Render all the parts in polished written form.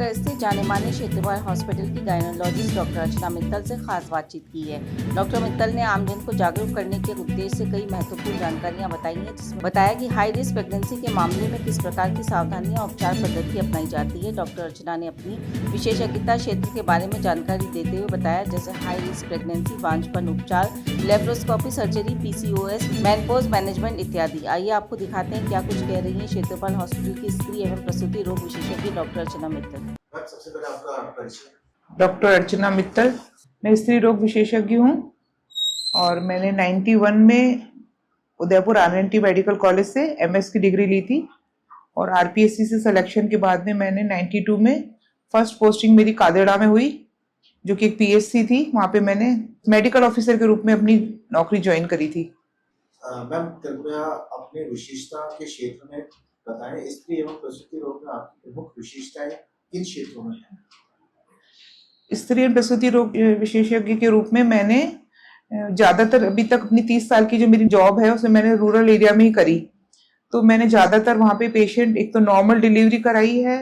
नगर स्थित जाने माने क्षेत्रपाल हॉस्पिटल की गायनोलॉजिस्ट डॉक्टर अर्चना मित्तल से खास बातचीत की है। डॉक्टर मित्तल ने आमजन को जागरूक करने के उद्देश्य से कई महत्वपूर्ण जानकारियां बताई हैं, जिसमें बताया कि हाई रिस्क प्रेगनेंसी के मामले में किस प्रकार की सावधानियां और उपचार पद्धति अपनाई जाती है। डॉक्टर अर्चना ने अपनी विशेषज्ञता क्षेत्र के बारे में जानकारी देते हुए बताया, जैसे हाई रिस्क प्रेगनेंसी, बांझपन उपचार, laparoscopy surgery, PCOS, menopause management इत्यादि। आइए आपको दिखाते हैं क्या कुछ कह रही है क्षेत्रपाल हॉस्पिटल की स्त्री एवं प्रसूति रोग विशेषज्ञ डॉक्टर अर्चना मित्तल। सबसे पहले आपका परिचय। डॉक्टर अर्चना मित्तल, मैं स्त्री रोग विशेषज्ञ हूँ और मैंने 91 में उदयपुर RNT मेडिकल कॉलेज से MS की डिग्री ली थी और RPSC से सिलेक्शन के बाद में मैंने 92 में फर्स्ट पोस्टिंग मेरी कादेड़ा में हुई, जो कि एक PSC थी। वहाँ पे मैंने मेडिकल ऑफिसर के रूप में अपनी नौकरी ज्वाइन करी थी। मैम, कृपया अपने विशेषता के क्षेत्र में बताएं। स्त्री एवं प्रसूति रोग में आपकी प्रमुख विशेषताएं किन क्षेत्रों में है? स्त्री एवं प्रसूति रोग विशेषज्ञ के रूप में मैंने ज़्यादातर अभी तक अपनी 30 साल की जो मेरी जॉब है उसे मैंने रूरल एरिया में ही करी। तो मैंने ज़्यादातर वहाँ पे पेशेंट एक तो नॉर्मल डिलीवरी कराई है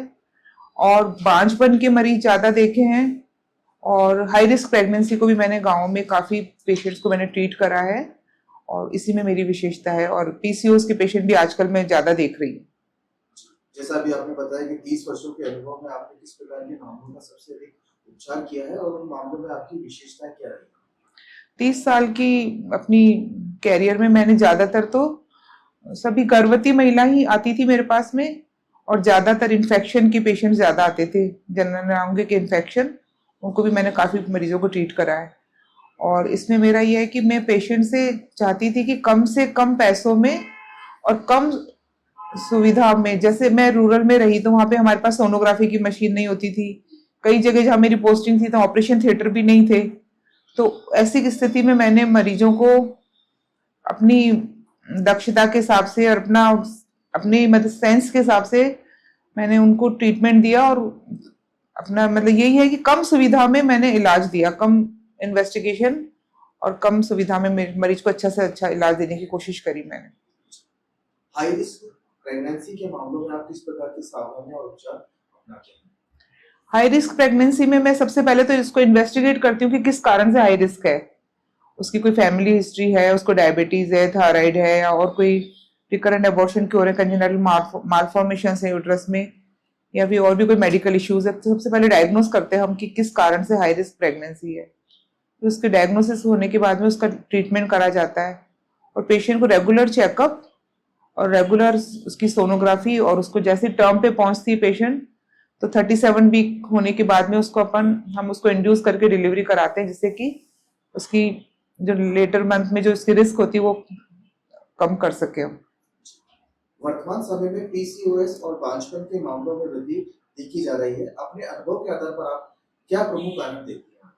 और बांझपन के मरीज ज़्यादा देखे हैं, और हाई रिस्क प्रेगनेंसी को भी मैंने गाँव में काफ़ी पेशेंट्स को मैंने ट्रीट करा है और इसी में मेरी विशेषता है। और PCOS के पेशेंट भी आजकल मैं ज़्यादा देख रही हूँ। जैसा अभी आपने बताया कि 30 वर्षों के अनुभव में आपने किस प्रकार के मामलों का सबसे अधिक उपचार किया है और उन मामलों में आपकी विशेषताएं क्या रही? 30 साल की अपनी कैरियर में मैंने ज़्यादातर तो सभी गर्भवती महिला ही आती थी मेरे पास में, और ज़्यादातर इन्फेक्शन के पेशेंट ज़्यादा आते थे, जननांग के इन्फेक्शन, उनको भी मैंने काफ़ी मरीजों को ट्रीट करा है। और इसमें मेरा ये है कि मैं पेशेंट से चाहती थी कि कम से कम पैसों में और कम सुविधा में, जैसे मैं रूरल में रही तो वहाँ पे हमारे पास सोनोग्राफी की मशीन नहीं होती थी, कई जगह जहाँ मेरी पोस्टिंग थी तो ऑपरेशन थिएटर भी नहीं थे। तो ऐसी स्थिति में मैंने मरीजों को अपनी दक्षता के हिसाब से और अपनी मतलब सेंस के हिसाब से मैंने उनको ट्रीटमेंट दिया, और अपना मतलब यही है कि कम सुविधा में मैंने इलाज दिया, कम इन्वेस्टिगेशन और कम सुविधा में मरीज को अच्छा से अच्छा इलाज देने की कोशिश करी मैंने। हाई रिस्क प्रेगनेंसी के मामलों में आप किस प्रकार की सावधानियां और उपचार अपनाते हैं? हाई रिस्क प्रेगनेंसी में मैं सबसे पहले तो इसको इन्वेस्टिगेट करती हूँ कि किस कारण से हाई रिस्क है। उसकी कोई फैमिली हिस्ट्री है, उसको डायबिटीज है, थायराइड है, या और कोई रिकरेंट अबॉर्शन की हो रहे, कंजेनिटल मालफॉर्मेशन है यूट्रस में, या फिर और भी कोई मेडिकल इश्यूज है। तो सबसे पहले डायग्नोस करते हैं हम कि किस कारण से हाई रिस्क प्रेगनेंसी है। तो उसके डायग्नोसिस होने के बाद में उसका ट्रीटमेंट करा जाता है, और पेशेंट को रेगुलर चेकअप और रेगुलर उसकी सोनोग्राफी, और उसको जैसे टर्म पे पहुंचती है पेशेंट तो 37 वीक होने के बाद में हम उसको इंड्यूस करके डिलीवरी कराते हैं, जिससे कि उसकी जो लेटर मंथ में जो उसकी रिस्क होती है वो कम कर सके। वर्तमान समय में PCOS और बांझपन के मामलों में वृद्धि देखी जा रही है। अपने अनुभव के आधार पर आप क्या प्रमुख कारण देखते हैं?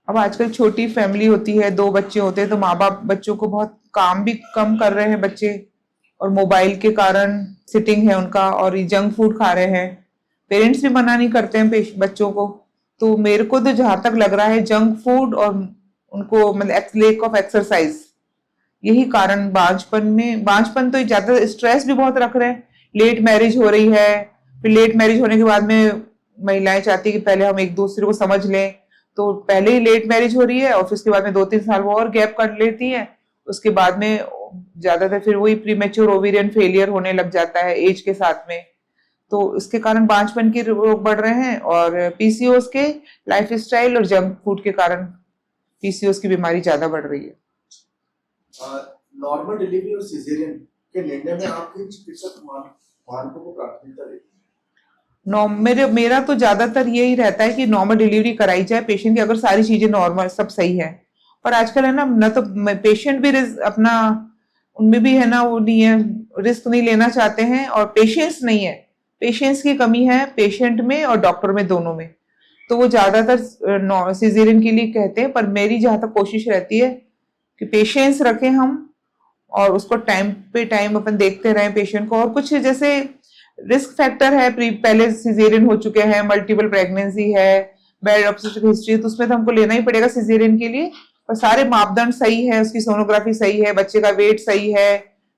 अब आजकल छोटी फैमिली होती है, 2 बच्चे होते हैं, तो माँ बाप बच्चों को बहुत काम भी कम कर रहे हैं बच्चे, और मोबाइल के कारण सिटिंग है उनका, और ये जंक फूड खा रहे हैं। पेरेंट्स भी मना नहीं करते हैं बच्चों को। तो मेरे को तो जहां तक लग रहा है जंक फूड और उनको मतलब लेक ऑफ एक्सरसाइज, यही कारण बांझपन तो ज्यादा स्ट्रेस भी बहुत रख रहे हैं। लेट मैरिज हो रही है, फिर लेट मैरिज होने के बाद में महिलाएं चाहती है कि पहले हम एक दूसरे को समझ लें, तो पहले ही लेट मैरिज हो रही है और फिर उसके बाद में 2-3 साल वो और गैप कर लेती है। उसके बाद में ज्यादातर फिर वही प्रीमेच्योर ओवेरियन फेलियर होने लग जाता है एज के साथ में। तो इसके कारण बांझपन के रोग बढ़ रहे हैं, और PCOS के लाइफस्टाइल और जंक फूड के कारण PCOS की बीमारी ज्यादा बढ़ रही है। नॉर्मल डिलीवरी और सिजेरियन के निर्णय में आप किन चिकित्सक मानकों को प्राथमिकता देते हैं? मेरा तो ज्यादातर यही रहता है कि नॉर्मल डिलीवरी कराई जाए पेशेंट की, अगर सारी चीजें नॉर्मल सब सही है। पर आजकल है ना तो पेशेंट भी अपना उनमें भी है ना वो नहीं है, रिस्क नहीं लेना चाहते हैं, और पेशेंस नहीं है, पेशेंस की कमी है पेशेंट में और डॉक्टर में, दोनों में। तो वो ज्यादातर सिजेरियन के लिए कहते हैं, पर मेरी जहां तक कोशिश रहती है कि पेशेंस रखें हम, और उसको टाइम पे टाइम अपन देखते रहें पेशेंट को। और कुछ जैसे रिस्क फैक्टर है, पहले सिजेरियन हो चुके हैं, मल्टीपल प्रेगनेंसी है, बैड ऑब्स्टेट्रिक हिस्ट्री, तो उसमें तो हमको लेना ही पड़ेगा सिजेरियन के लिए। पर सारे मापदंड सही है, उसकी सोनोग्राफी सही है, बच्चे का वेट सही है,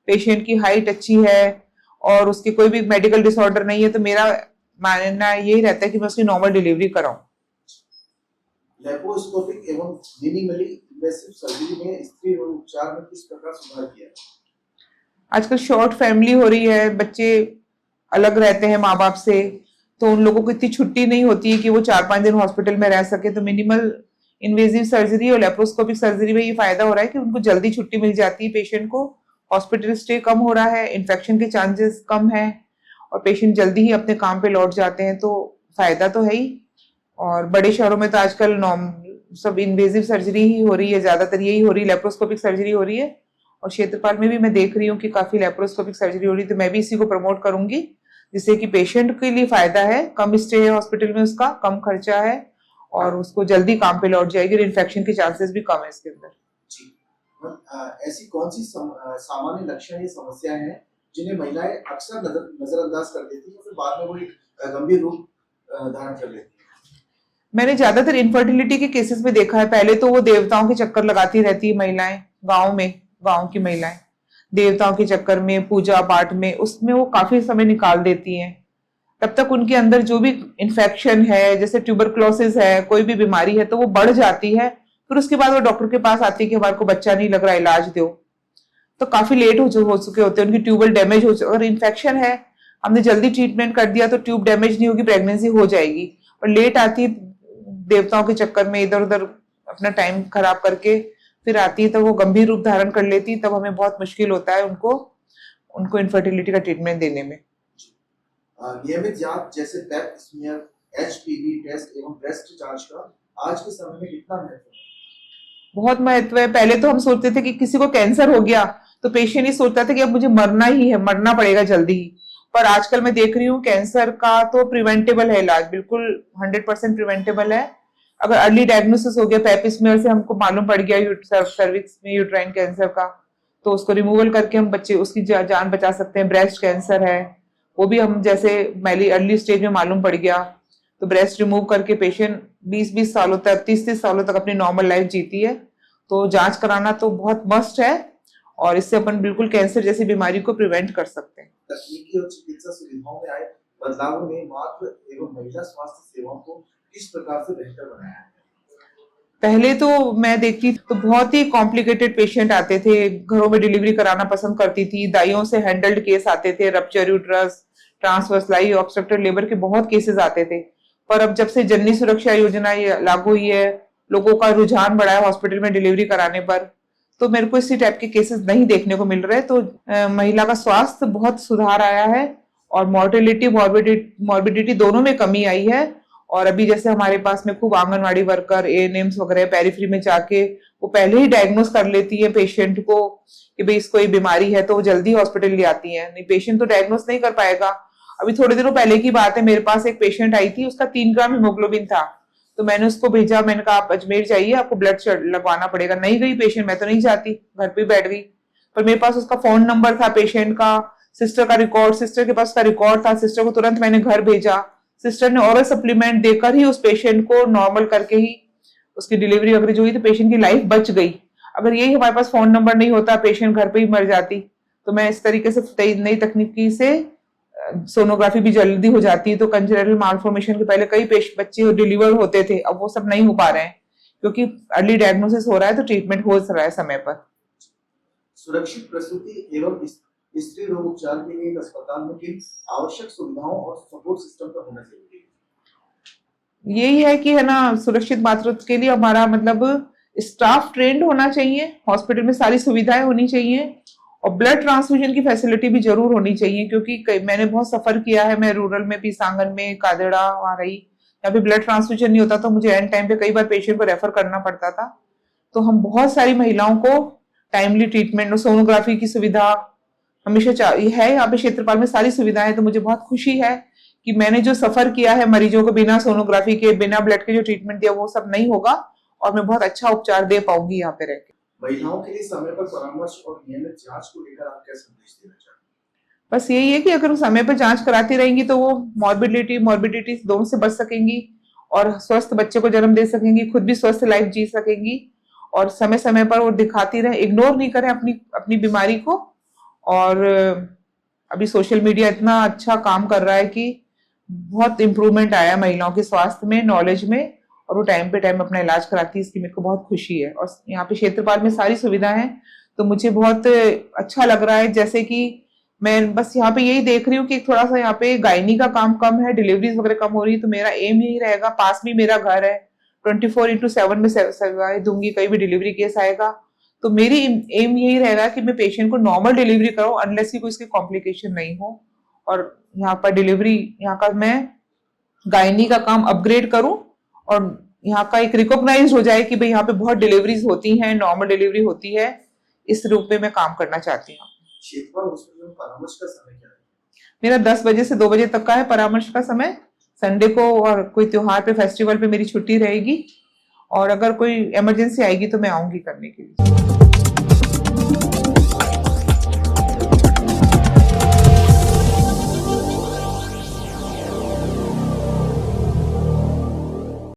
पेशेंट की हाइट अच्छी है, और उसकी कोई भी मेडिकल डिसऑर्डर नहीं है, तो मेरा मानना यही रहता है कि मैं उसकी नॉर्मल डिलीवरी कराऊं। लेप्रोस्कोपिक एवं मिनिमली इन्वेसिव सर्जरी में स्त्री रोग उपचार में किस प्रकार सुधार किया है? आजकल शॉर्ट फैमिली हो रही है, बच्चे अलग रहते हैं माँ बाप से, तो उन लोगों को इतनी छुट्टी नहीं होती है कि वो 4-5 दिन हॉस्पिटल में रह सके। तो मिनिमल इन्वेजिव सर्जरी और लेप्रोस्कोपिक सर्जरी में ये फायदा हो रहा है कि उनको जल्दी छुट्टी मिल जाती है, पेशेंट को हॉस्पिटल स्टे कम हो रहा है, इन्फेक्शन के चांसेस कम है और पेशेंट जल्दी ही अपने काम पे लौट जाते हैं, तो फायदा तो है ही। और बड़े शहरों में तो आजकल सब इन्वेजिव सर्जरी ही हो रही है, ज्यादातर यही हो रही है, लेप्रोस्कोपिक सर्जरी हो रही है। और क्षेत्रपाल में भी मैं देख रही हूँ कि काफी लेप्रोस्कोपिक सर्जरी हो रही है, तो मैं भी इसी को प्रमोट करूंगी, जिससे कि पेशेंट के लिए फायदा है, कम स्टे है हॉस्पिटल में उसका, कम खर्चा है और उसको जल्दी काम पे लौट जाएगी और इन्फेक्शन के चांसेस भी कम है इसके अंदर। जी। ऐसी कौन सी सामान्य लक्षण या समस्याएं हैं जिन्हें महिलाएं अक्सर नजरअंदाज कर देती हैं और फिर बाद में वो एक गंभीर रूप धारण कर लेती हैं? मैंने ज्यादातर इनफर्टिलिटी के केसेस में देखा है। पहले तो वो देवताओं के चक्कर लगाती रहती है महिलाएं, गांव की महिलाएं देवताओं के चक्कर में, पूजा पाठ में, उसमें वो काफी समय निकाल देती हैं। तब तक उनके अंदर जो भी इन्फेक्शन है, जैसे ट्यूबरक्लोसिस है, कोई भी बीमारी है, तो वो बढ़ जाती है। फिर उसके बाद वो डॉक्टर के पास आती है कि हमारे को बच्चा नहीं लग रहा, इलाज दो। तो काफी लेट हो चुके होते हैं, उनकी ट्यूबल डैमेज हो, अगर इन्फेक्शन है हमने जल्दी ट्रीटमेंट कर दिया तो ट्यूब डैमेज नहीं होगी, प्रेगनेंसी हो जाएगी। और लेट आती देवताओं के चक्कर में इधर उधर अपना टाइम खराब करके फिर आती है, तो वो गंभीर रूप धारण कर लेती, तब हमें बहुत मुश्किल होता है उनको इनफर्टिलिटी का ट्रीटमेंट देने में। नियमित जांच जैसे पैप स्मीयर, एचपीवी टेस्ट एवं ब्रेस्ट जांच का आज के समय में कितना महत्व है? बहुत महत्व है। पहले तो हम सोचते थे कि किसी को कैंसर हो गया तो पेशेंट ये सोचता था कि अब मुझे मरना ही है, मरना पड़ेगा जल्दी ही। पर आजकल मैं देख रही हूँ कैंसर का तो प्रिवेंटेबल है इलाज, बिल्कुल 100% प्रिवेंटेबल है। अगर अर्ली डायग्नोसिस हो गया, पैप स्मीयर से हमको मालूम पड़ गया सर्विक्स में यूट्राइन कैंसर का, तो उसको रिमूवल करके हम बच्चे उसकी जान बचा सकते हैं। ब्रेस्ट कैंसर है, वो भी हम जैसे अर्ली स्टेज में मालूम पड़ गया तो ब्रेस्ट रिमूव करके पेशेंट 20-20 सालों तक, 30-30 सालों तक अपनी नॉर्मल लाइफ जीती है। तो जांच कराना तो बहुत मस्ट है और इससे अपन बिल्कुल कैंसर जैसी बीमारी को प्रिवेंट कर सकते हैं। तकनीकी और चिकित्सा सुविधाओं में आए बदलावों ने मातृ एवं महिला स्वास्थ्य सेवाओं को किस प्रकार से बेहतर बनाया है? पहले तो मैं देखती तो बहुत ही कॉम्प्लिकेटेड पेशेंट आते थे, घरों में डिलीवरी कराना पसंद करती थी, दाइयों से हैंडल्ड केस आते थे, रप्चर यूट्रस, ट्रांसवर्स लाई, ऑब्स्ट्रक्टेड लेबर के बहुत केसेस आते थे। पर अब जब से जननी सुरक्षा योजना ये लागू हुई है, लोगों का रुझान बढ़ा है हॉस्पिटल में डिलीवरी कराने पर, तो मेरे को इसी टाइप के केसेस नहीं देखने को मिल रहे। तो महिला का स्वास्थ्य बहुत सुधार आया है और मॉर्टेलिटी मॉर्बिडिटी दोनों में कमी आई है। और अभी जैसे हमारे पास में खूब आंगनवाड़ी वर्कर, एएनएम्स वगैरह पेरिफेरी में जाके वो पहले ही डायग्नोस कर लेती है पेशेंट को कि भाई इसको ये बीमारी है, तो वो जल्दी हॉस्पिटल ले आती है। नहीं, पेशेंट तो डायग्नोस नहीं कर पाएगा। अभी थोड़े दिनों पहले की बात है, मेरे पास एक पेशेंट आई थी, उसका 3 ग्राम हीमोग्लोबिन था, तो मैंने उसको भेजा, मैंने कहा आप अजमेर जाइए, आपको ब्लड लगवाना पड़ेगा। नहीं गई पेशेंट, मैं तो नहीं जाती, घर पे बैठ गई। पर मेरे पास उसका फोन नंबर था पेशेंट का, सिस्टर का रिकॉर्ड, सिस्टर के पास उसका रिकॉर्ड था, सिस्टर को तुरंत मैंने घर भेजा, सिस्टर ने ऑरल सप्लीमेंट देकर ही उस पेशेंट को नॉर्मल करके ही उसकी डिलीवरी वगैरह जो हुई, तो पेशेंट की लाइफ बच गई। अगर यही हमारे पास फोन नंबर नहीं होता, पेशेंट घर पे ही मर जाती। तो मैं इस तरीके से नई तकनीकी से सोनोग्राफी भी जल्दी हो जाती है। तो कंजेनिटल मालफॉर्मेशन के पहले कई बच्चे डिलीवर होते थे, अब वो सब नहीं हो पा रहे हैं क्योंकि अर्ली डायग्नोसिस हो रहा है, तो ट्रीटमेंट हो रहा है समय पर। सुरक्षित प्रसूति एवं स्त्री रोग उपचार के लिए एक अस्पताल में किन आवश्यक सुविधाओं और सपोर्ट सिस्टम का होना जरूरी है? यही है कि है ना, सुरक्षित मातृत्व के लिए हमारा मतलब स्टाफ ट्रेंड होना चाहिए, हॉस्पिटल में सारी सुविधाएं होनी चाहिए और ब्लड ट्रांसफ्यूजन की फैसिलिटी भी जरूर होनी चाहिए। क्योंकि मैंने बहुत सफर किया है, मैं रूरल में भी, सांगन में, कादेड़ा वहां रही, यहाँ पे ब्लड ट्रांसफ्यूजन नहीं होता, तो मुझे एंड टाइम पे कई बार पेशेंट को रेफर करना पड़ता था। तो हम बहुत सारी महिलाओं को टाइमली ट्रीटमेंट और सोनोग्राफी की सुविधा हमेशा है यहाँ पे क्षेत्रपाल में, सारी सुविधाएं। तो मुझे बहुत खुशी है कि मैंने जो सफर किया है मरीजों को बिना सोनोग्राफी के, बिना ब्लड के जो ट्रीटमेंट दिया, वो सब नहीं होगा और मैं बहुत अच्छा उपचार दे पाऊंगी यहाँ पे रह के। महिलाओं के लिए समय पर परामर्श और नियमित जांच को लेकर आप क्या संदेश देना चाहते हैं? बस यही है कि अगर वो समय पर जांच कराती रहेंगी तो वो मॉर्बिडिटी दोनों से बच सकेंगी और स्वस्थ बच्चे को जन्म दे सकेंगी, खुद भी स्वस्थ लाइफ जी सकेंगी। और समय समय पर वो दिखाती रहे, इग्नोर नहीं करें अपनी बीमारी को। और अभी सोशल मीडिया इतना अच्छा काम कर रहा है कि बहुत इम्प्रूवमेंट आया महिलाओं के स्वास्थ्य में, नॉलेज में, और वो टाइम पे टाइम अपना इलाज कराती है, इसकी मेरे को बहुत खुशी है। और यहाँ पे क्षेत्रपाल में सारी सुविधा है, तो मुझे बहुत अच्छा लग रहा है। जैसे कि मैं बस यहाँ पे यही देख रही हूँ कि थोड़ा सा यहाँ पे गायनी का काम कम है, डिलीवरीज वगैरह कम हो रही है, तो मेरा एम यही रहेगा। पास में मेरा घर है, 24/7 में सेवाएं दूंगी, कहीं भी डिलीवरी केस आएगा तो मेरी एम यही रहेगा कि मैं पेशेंट को नॉर्मल डिलीवरी कराऊं, अनलेस कि कोई इसकी कॉम्प्लिकेशन नहीं हो। और यहाँ पर डिलीवरी, यहाँ का मैं गायनी का काम अपग्रेड करूं और यहाँ का एक रिकॉग्नाइज हो जाए कि भाई यहाँ पे बहुत डिलीवरीज होती हैं, नॉर्मल डिलीवरी होती है। इस रूप में मैं काम करना चाहती हूँ। क्षेत्रपाल हॉस्पिटल में परामर्श का समय क्या है? मेरा 10 बजे से 2 बजे तक का है परामर्श का समय। संडे को और कोई त्योहार पे, फेस्टिवल पे मेरी छुट्टी रहेगी, और अगर कोई इमरजेंसी आएगी तो मैं आऊंगी करने के लिए।